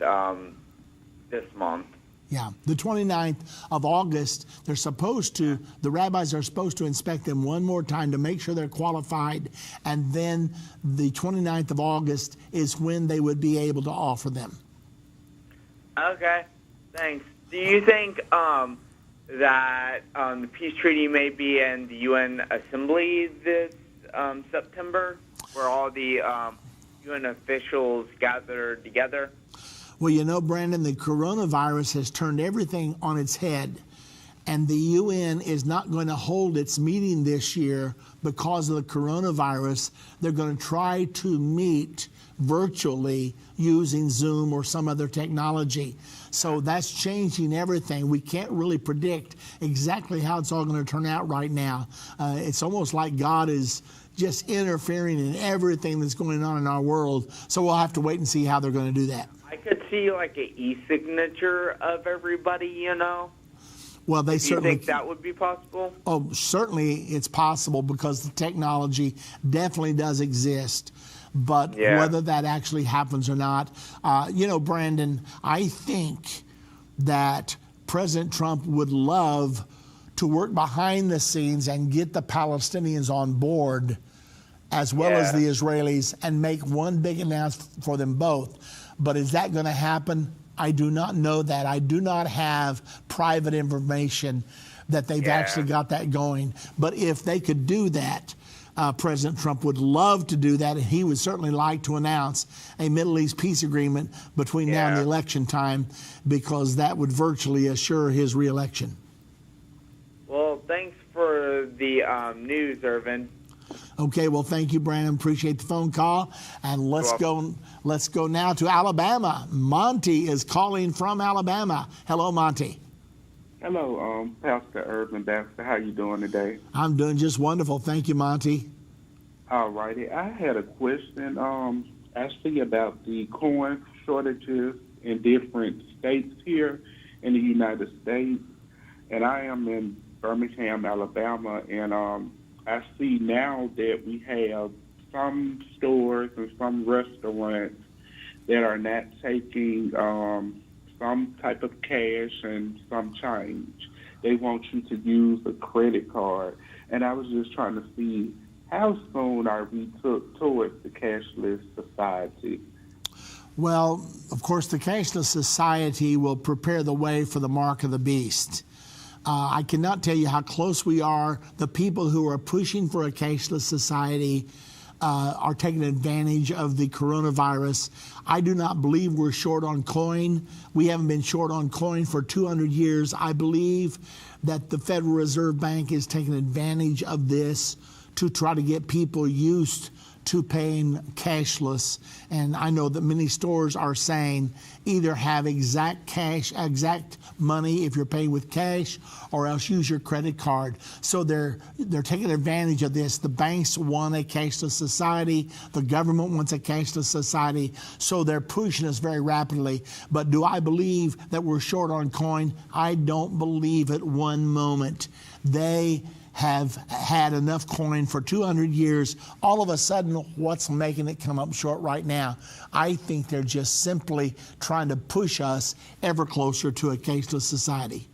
[SPEAKER 10] this month.
[SPEAKER 1] Yeah, the 29th of August, they're supposed to, the rabbis are supposed to inspect them one more time to make sure they're qualified, and then the 29th of August is when they would be able to offer them.
[SPEAKER 10] Okay, thanks. Do you think that the peace treaty may be in the UN Assembly this September, where all the UN officials gather together?
[SPEAKER 1] Well, you know, Brandon, the coronavirus has turned everything on its head, and the UN is not going to hold its meeting this year because of the coronavirus. They're going to try to meet virtually using Zoom or some other technology. So that's changing everything. We can't really predict exactly how it's all going to turn out right now. It's almost like God is just interfering in everything that's going on in our world. So we'll have to wait and see how they're going to do that.
[SPEAKER 10] I could see like an e-signature of everybody, you know.
[SPEAKER 1] Well, they certainly.
[SPEAKER 10] Do you think that would be possible?
[SPEAKER 1] Oh, certainly it's possible because the technology definitely does exist. But whether that actually happens or not, you know, Brandon, I think that President Trump would love to work behind the scenes and get the Palestinians on board as well as the Israelis and make one big announcement for them both. But is that going to happen? I do not know that. I do not have private information that they've actually got that going. But if they could do that, President Trump would love to do that, and he would certainly like to announce a Middle East peace agreement between now and the election time, because that would virtually assure his reelection.
[SPEAKER 10] Well, thanks for the news, Irvin.
[SPEAKER 1] Okay, well, thank you, Brandon. Appreciate the phone call. And let's go now to Alabama. Monty is calling from Alabama. Hello, Monty.
[SPEAKER 11] Hello, Pastor Irvin Baxter. How you doing today?
[SPEAKER 1] I'm doing just wonderful. Thank you, Monty.
[SPEAKER 11] All righty. I had a question. I see about the corn shortages in different states here in the United States, and I am in Birmingham, Alabama, and I see now that we have some stores and some restaurants that are not taking some type of cash and some change. They want you to use a credit card. And I was just trying to see, how soon are we towards the cashless society?
[SPEAKER 1] Well, of course, the cashless society will prepare the way for the mark of the beast. I cannot tell you how close we are. The people who are pushing for a cashless society are taking advantage of the coronavirus. I do not believe we're short on coin. We haven't been short on coin for 200 years. I believe that the Federal Reserve Bank is taking advantage of this to try to get people used to paying cashless. And I know that many stores are saying either have exact money if you're paying with cash, or else use your credit card. So they're taking advantage of this. The banks want a cashless society. The government wants a cashless society. So they're pushing us very rapidly. But do I believe that we're short on coin? I don't believe it one moment. They have had enough coin for 200 years. All of a sudden, what's making it come up short right now? I think they're just simply trying to push us ever closer to a cashless society.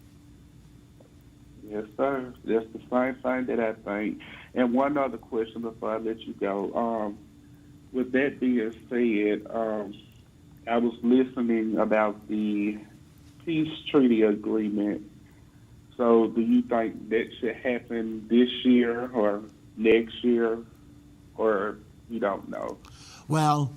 [SPEAKER 11] Yes, sir. That's the same thing that I think. And one other question before I let you go. With that being said, I was listening about the peace treaty agreement. So do you think that should happen this year or next year, or you don't know?
[SPEAKER 1] Well,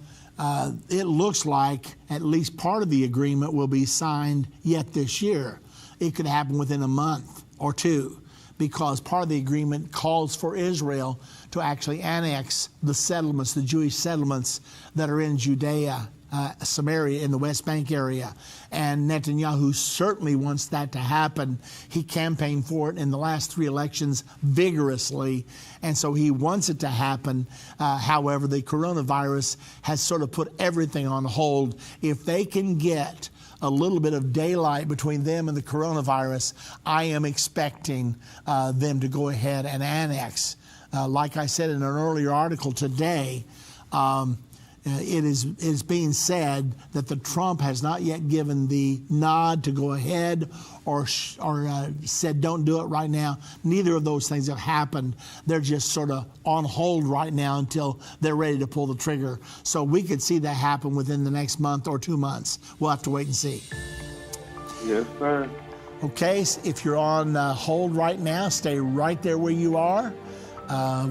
[SPEAKER 1] it looks like at least part of the agreement will be signed yet this year. It could happen within a month or two, because part of the agreement calls for Israel to actually annex the settlements, the Jewish settlements that are in Judea, Samaria, in the West Bank area. And Netanyahu certainly wants that to happen. He campaigned for it in the last 3 elections vigorously, and so he wants it to happen. However, the coronavirus has sort of put everything on hold. If they can get a little bit of daylight between them and the coronavirus, I am expecting them to go ahead and annex. Like I said in an earlier article today, it is being said that the Trump has not yet given the nod to go ahead or said don't do it right now. Neither of those things have happened. They're just sort of on hold right now until they're ready to pull the trigger. So we could see that happen within the next month or 2 months. We'll have to wait and see.
[SPEAKER 11] Yes, sir.
[SPEAKER 1] Okay, if you're on hold right now, stay right there where you are.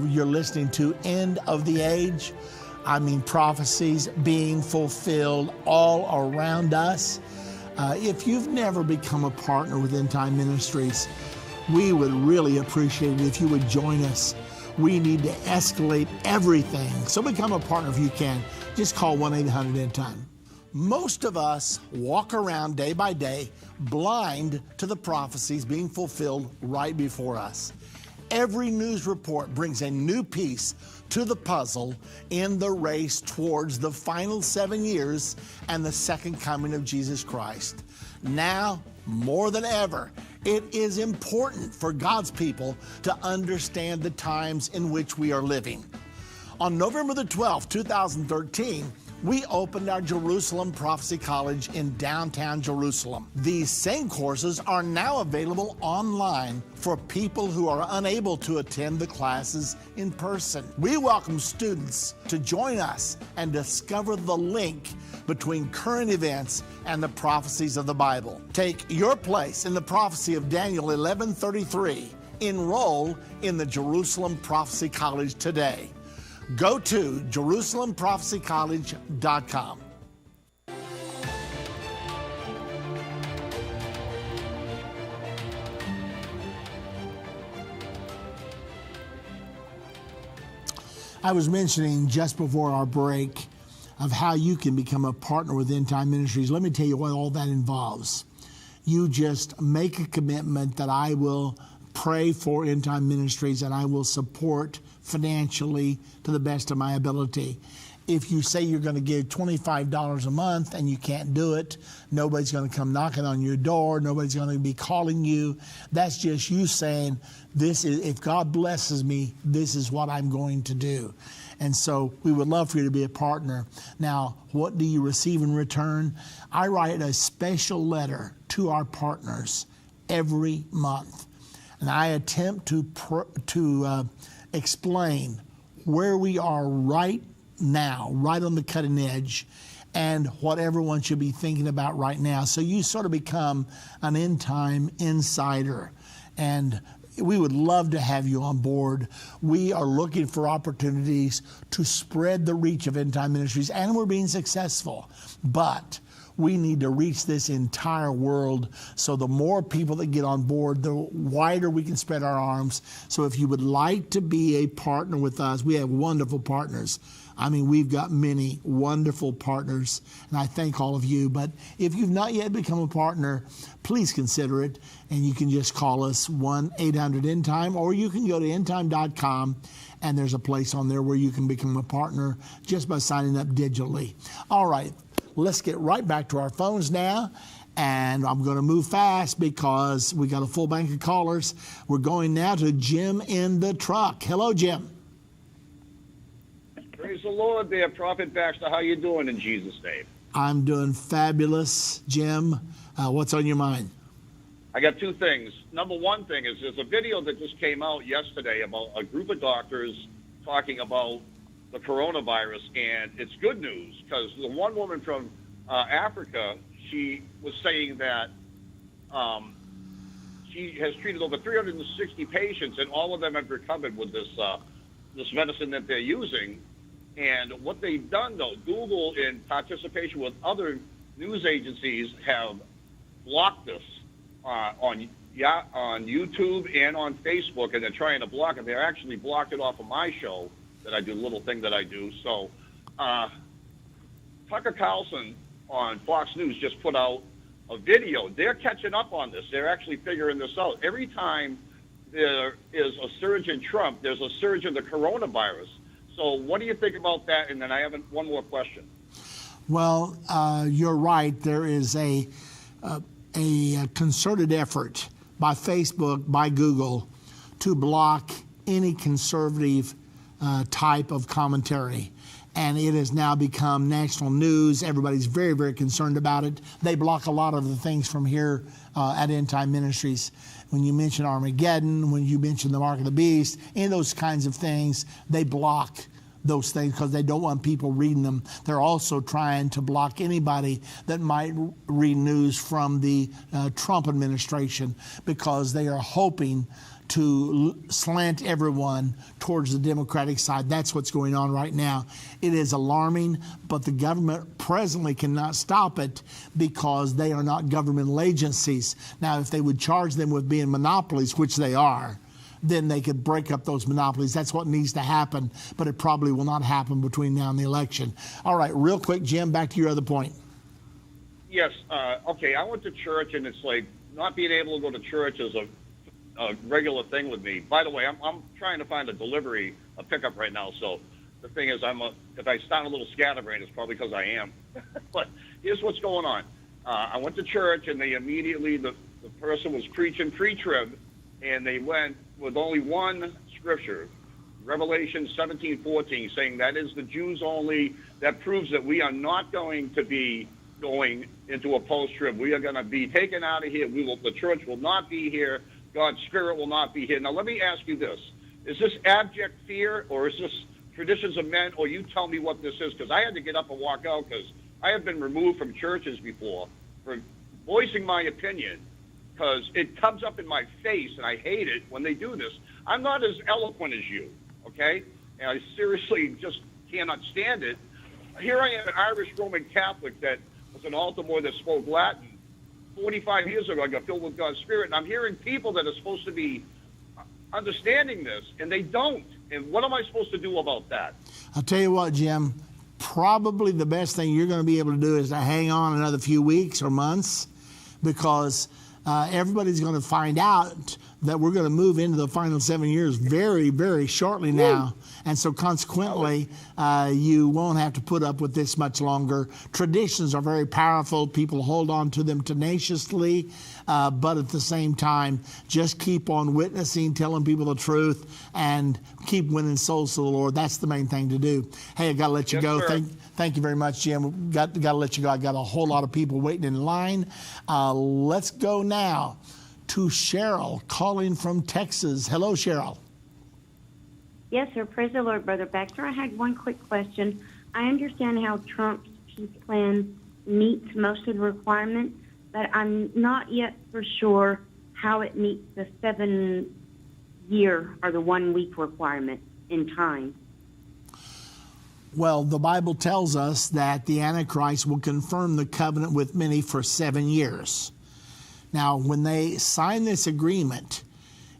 [SPEAKER 1] You're listening to End of the Age. I mean, prophecies being fulfilled all around us. If you've never become a partner with Endtime Ministries, we would really appreciate it if you would join us. We need to escalate everything. So become a partner if you can. Just call 1-800-ENDTIME. Most of us walk around day by day blind to the prophecies being fulfilled right before us. Every news report brings a new piece to the puzzle in the race towards the final 7 years and the second coming of Jesus Christ. Now, more than ever, it is important for God's people to understand the times in which we are living. On November the 12th, 2013, we opened our Jerusalem Prophecy College in downtown Jerusalem. These same courses are now available online for people who are unable to attend the classes in person. We welcome students to join us and discover the link between current events and the prophecies of the Bible. Take your place in the prophecy of Daniel 11:33. Enroll in the Jerusalem Prophecy College today. Go to JerusalemProphecyCollege.com. I was mentioning just before our break of how you can become a partner with Endtime Ministries. Let me tell you what all that involves. You just make a commitment that I will pray for Endtime Ministries and I will support financially to the best of my ability. If you say you're going to give $25 a month and you can't do it, nobody's going to come knocking on your door, nobody's going to be calling you. That's just you saying, this is, if God blesses me, this is what I'm going to do. And so we would love for you to be a partner. Now, what do you receive in return? I write a special letter to our partners every month. And I attempt to explain where we are right now, right on the cutting edge, and what everyone should be thinking about right now. So you sort of become an end time insider. And we would love to have you on board. We are looking for opportunities to spread the reach of End Time Ministries, and we're being successful. But we need to reach this entire world. So the more people that get on board, the wider we can spread our arms. So if you would like to be a partner with us, we have wonderful partners. I mean, we've got many wonderful partners, and I thank all of you. But if you've not yet become a partner, please consider it. And you can just call us 1-800-ENDTIME, or you can go to endtime.com, and there's a place on there where you can become a partner just by signing up digitally. All right, let's get right back to our phones now. And I'm going to move fast because we got a full bank of callers. We're going now to Jim in the truck. Hello, Jim.
[SPEAKER 12] Praise the Lord there, Prophet Baxter. How you doing in Jesus' name?
[SPEAKER 1] I'm doing fabulous, Jim. What's on your mind?
[SPEAKER 12] I got two things. Number one thing is there's a video that just came out yesterday about a group of doctors talking about the coronavirus, and it's good news because the one woman from Africa, she was saying that she has treated over 360 patients, and all of them have recovered with this medicine that they're using. And what they've done, though, Google, in participation with other news agencies, have blocked this on YouTube and on Facebook, and they're trying to block it. They actually blocked it off of my show that I do, little thing that I do. So Tucker Carlson on Fox News just put out a video. They're catching up on this. They're actually figuring this out. Every time there is a surge in Trump, there's a surge in the coronavirus. So what do you think about that? And then I have one more question.
[SPEAKER 1] Well, you're right. There is a concerted effort by Facebook, by Google, to block any conservative type of commentary. And it has now become national news. Everybody's very, very concerned about it. They block a lot of the things from here at End Time Ministries. When you mention Armageddon, when you mention the Mark of the Beast, any of those kinds of things, they block those things because they don't want people reading them. They're also trying to block anybody that might read news from the Trump administration because they are hoping to slant everyone towards the Democratic side. That's what's going on right now. It is alarming, but the government presently cannot stop it because they are not governmental agencies. Now, if they would charge them with being monopolies, which they are, then they could break up those monopolies. That's what needs to happen, but it probably will not happen between now and the election. All right, real quick, Jim, back to your other point.
[SPEAKER 12] Yes, okay, I went to church, and it's like not being able to go to church is a regular thing with me. By the way, I'm trying to find a pickup right now, so the thing is, if I sound a little scatterbrained, it's probably because I am. But here's what's going on. I went to church, and they immediately, the person was preaching pre-trib, and they went with only one scripture, Revelation 17:14, saying that is the Jews only. That proves that we are not going to be going into a post-trib. We are going to be taken out of here. The church will not be here. God's Spirit will not be here. Now, let me ask you this. Is this abject fear, or is this traditions of men, or you tell me what this is? Because I had to get up and walk out because I have been removed from churches before for voicing my opinion because it comes up in my face, and I hate it when they do this. I'm not as eloquent as you, okay? And I seriously just cannot stand it. Here I am, an Irish Roman Catholic that was an altar boy that spoke Latin. 45 years ago, I got filled with God's Spirit, and I'm hearing people that are supposed to be understanding this, and they don't. And what am I supposed to do about that?
[SPEAKER 1] I'll tell you what, Jim, probably the best thing you're going to be able to do is to hang on another few weeks or months because everybody's going to find out that we're going to move into the final 7 years very, very shortly now. And so consequently, you won't have to put up with this much longer. Traditions are very powerful. People hold on to them tenaciously. But at the same time, just keep on witnessing, telling people the truth, and keep winning souls to the Lord. That's the main thing to do. Hey, I got to let you go. Thank you very much, Jim. Got to let you go. I got a whole lot of people waiting in line. Let's go now to Cheryl calling from Texas. Hello, Cheryl.
[SPEAKER 13] Yes, sir. Praise the Lord, Brother Baxter. I had one quick question. I understand how Trump's peace plan meets most of the requirements, but I'm not yet for sure how it meets the 7-year or the 1 week requirement in time.
[SPEAKER 1] Well, the Bible tells us that the Antichrist will confirm the covenant with many for 7 years. Now, when they sign this agreement,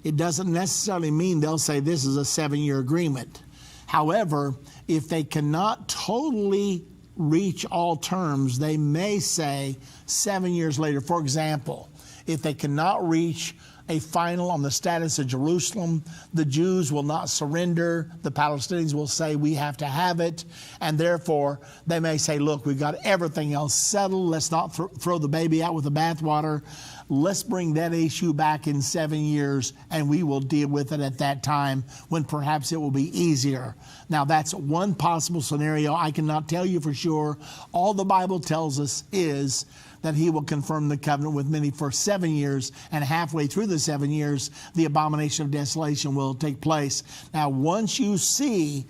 [SPEAKER 1] it doesn't necessarily mean they'll say this is a 7-year agreement. However, if they cannot totally reach all terms, they may say 7 years later. For example, if they cannot reach a final on the status of Jerusalem, the Jews will not surrender. The Palestinians will say we have to have it. And therefore, they may say, look, we've got everything else settled. Let's not throw the baby out with the bathwater. Let's bring that issue back in 7 years, and we will deal with it at that time when perhaps it will be easier. Now, that's one possible scenario. I cannot tell you for sure. All the Bible tells us is that he will confirm the covenant with many for 7 years, and halfway through the 7 years, the abomination of desolation will take place. Now, once you see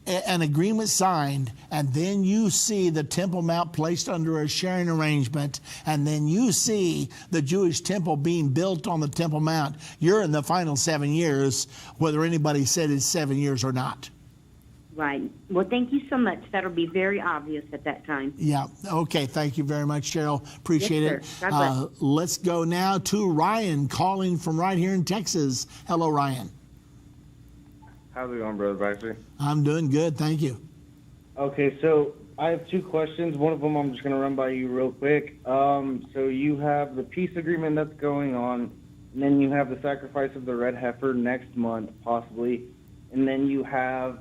[SPEAKER 1] an agreement signed, and then you see the Temple Mount placed under a sharing arrangement, and then you see the Jewish temple being built on the Temple Mount, you're in the final 7 years, whether anybody said it's 7 years or not.
[SPEAKER 13] Right. Well, thank you so much. That'll be very obvious at that time.
[SPEAKER 1] Yeah. Okay. Thank you very much, Cheryl. Appreciate it.
[SPEAKER 13] God bless.
[SPEAKER 1] Let's go now to Ryan calling from right here in Texas. Hello, Ryan.
[SPEAKER 14] How's it going, Brother Baxter?
[SPEAKER 1] I'm doing good. Thank you.
[SPEAKER 14] Okay, so I have two questions. One of them I'm just going to run by you real quick. So you have the peace agreement that's going on, and then you have the sacrifice of the red heifer next month, possibly, and then you have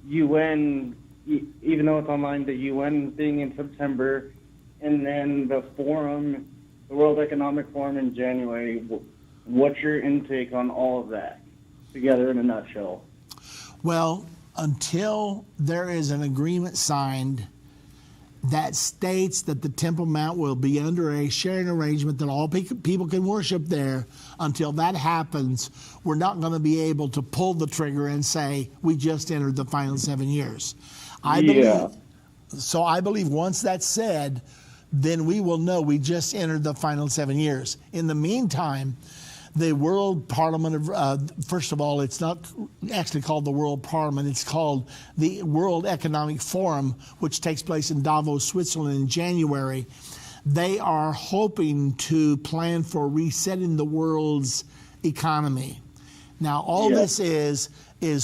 [SPEAKER 14] UN, even though it's online, the UN thing in September, and then the forum, the World Economic Forum in January. What's your intake on all of that together in a nutshell?
[SPEAKER 1] Well, until there is an agreement signed that states that the Temple Mount will be under a sharing arrangement that all people can worship there, until that happens, we're not going to be able to pull the trigger and say, we just entered the final 7 years. I believe once that's said, then we will know we just entered the final 7 years. In the meantime, the World Parliament, first of all, it's not actually called the World Parliament. It's called the World Economic Forum, which takes place in Davos, Switzerland in January. They are hoping to plan for resetting the world's economy. Now, all this is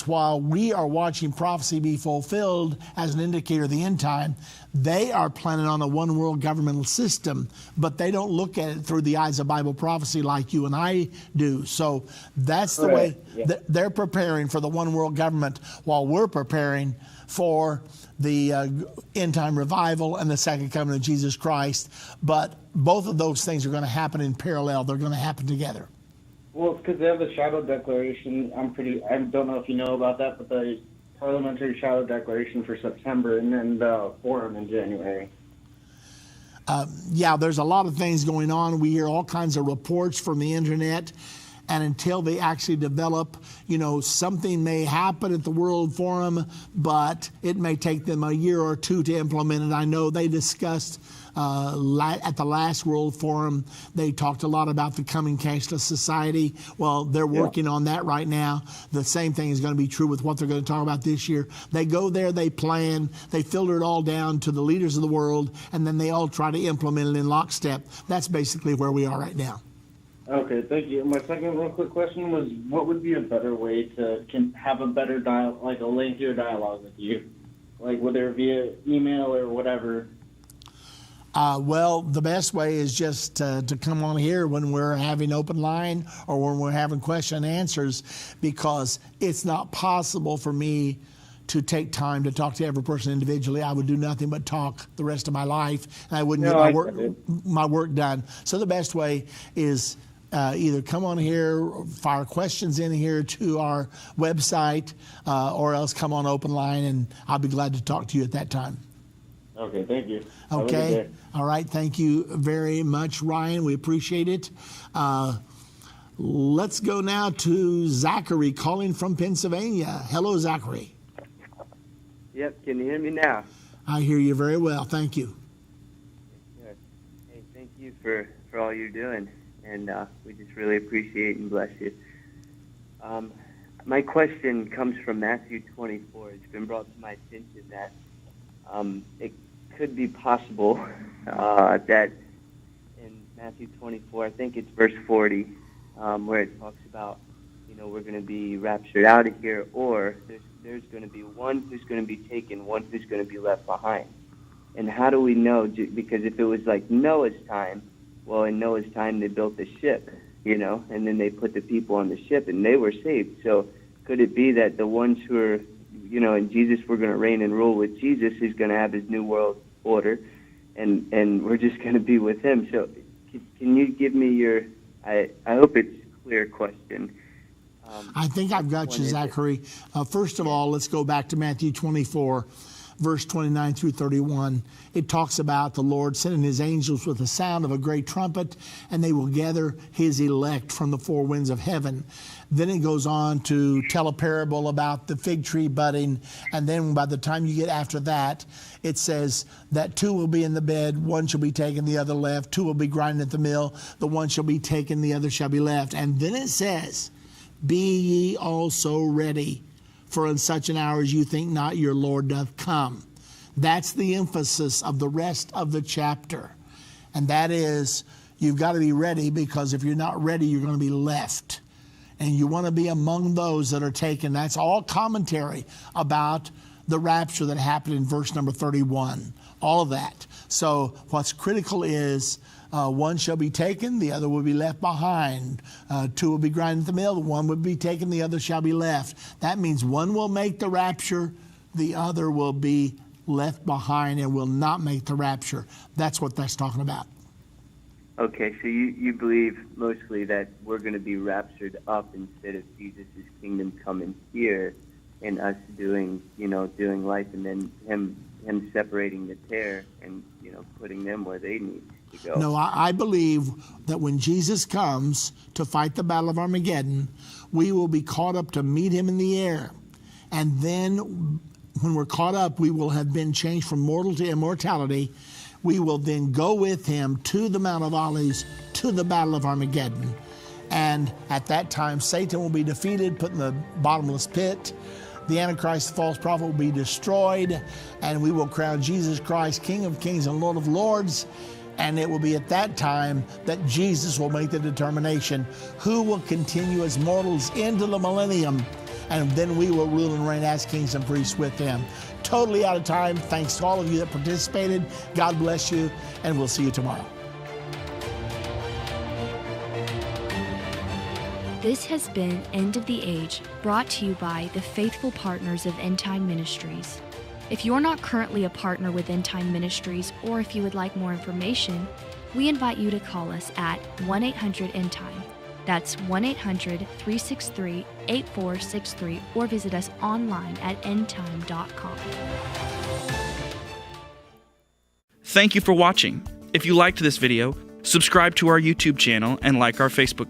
[SPEAKER 1] while we are watching prophecy be fulfilled as an indicator of the end time, they are planning on a one world governmental system, but they don't look at it through the eyes of Bible prophecy like you and I do. So that's the way they're preparing for the one world government, while we're preparing for the end time revival and the second coming of Jesus Christ. But both of those things are going to happen in parallel. They're going to happen together.
[SPEAKER 14] Well, it's because they have the Shadow Declaration. I don't know if you know about that, but the Parliamentary Shadow Declaration for September, and then the Forum in January.
[SPEAKER 1] There's a lot of things going on. We hear all kinds of reports from the internet, and until they actually develop, something may happen at the World Forum, but it may take them a year or two to implement it. I know they discussed at the last World Forum, they talked a lot about the coming cashless society. Well, they're working on that right now. The same thing is going to be true with what they're going to talk about this year. They go there, they plan, they filter it all down to the leaders of the world, and then they all try to implement it in lockstep. That's basically where we are right now.
[SPEAKER 14] Okay, thank you. My second real quick question was, what would be a better way to have a better dialogue, like a lengthier dialogue with you? Like whether via email or whatever?
[SPEAKER 1] Well, the best way is just to come on here when we're having open line or when we're having question and answers, because it's not possible for me to take time to talk to every person individually. I would do nothing but talk the rest of my life, and I wouldn't get my work done. So the best way is either come on here, fire questions in here to our website, or else come on open line, and I'll be glad to talk to you at that time.
[SPEAKER 15] Okay, thank you.
[SPEAKER 1] Okay. All right. Thank you very much, Ryan. We appreciate it. Let's go now to Zachary calling from Pennsylvania. Hello, Zachary.
[SPEAKER 16] Yep. Can you hear me now?
[SPEAKER 1] I hear you very well. Thank you.
[SPEAKER 16] Good. Hey, thank you for all you're doing, and we just really appreciate and bless you. My question comes from Matthew 24. It's been brought to my attention that it could be possible that in Matthew 24, I think it's verse 40, where it talks about, we're going to be raptured out of here, or there's going to be one who's going to be taken, one who's going to be left behind. And how do we know? Because if it was like Noah's time, well, in Noah's time they built a ship, and then they put the people on the ship and they were saved. So could it be that the ones who are, and Jesus, we're going to reign and rule with Jesus, who's going to have his new world order, and we're just going to be with him? So can you give me your, I hope it's a clear question.
[SPEAKER 1] I think I've got you, Zachary. First of all, let's go back to Matthew 24, verse 29 through 31. It talks about the Lord sending his angels with the sound of a great trumpet, and they will gather his elect from the four winds of heaven. Then it goes on to tell a parable about the fig tree budding, and then by the time you get after that, it says that two will be in the bed, one shall be taken, the other left. Two will be grinding at the mill, the one shall be taken, the other shall be left. And then it says, be ye also ready, for in such an hour as you think not, your Lord doth come. That's the emphasis of the rest of the chapter. And that is, you've got to be ready, because if you're not ready, you're going to be left. And you want to be among those that are taken. That's all commentary about the rapture that happened in verse number 31. All of that. So what's critical is one shall be taken, the other will be left behind. Two will be grinding at the mill, one will be taken, the other shall be left. That means one will make the rapture, the other will be left behind and will not make the rapture. That's what that's talking about.
[SPEAKER 16] Okay, so you believe mostly that we're going to be raptured up instead of Jesus' kingdom coming here and us doing life, and then him separating the tare and, putting them where they need to go.
[SPEAKER 1] No, I believe that when Jesus comes to fight the battle of Armageddon, we will be caught up to meet him in the air. And then when we're caught up, we will have been changed from mortal to immortality. We will then go with him to the Mount of Olives, to the Battle of Armageddon. And at that time, Satan will be defeated, put in the bottomless pit. The Antichrist, the false prophet, will be destroyed. And we will crown Jesus Christ, King of Kings and Lord of Lords. And it will be at that time that Jesus will make the determination who will continue as mortals into the millennium. And then we will rule and reign as kings and priests with him. Totally out of time. Thanks to all of you that participated. God bless you, and we'll see you tomorrow.
[SPEAKER 6] This has been End of the Age, brought to you by the faithful partners of Endtime Ministries. If you're not currently a partner with Endtime Ministries, or if you would like more information, we invite you to call us at 1-800-ENDTIME. That's 1-800-363-8463, or visit us online at endtime.com.
[SPEAKER 4] Thank you for watching. If you liked this video, subscribe to our YouTube channel and like our Facebook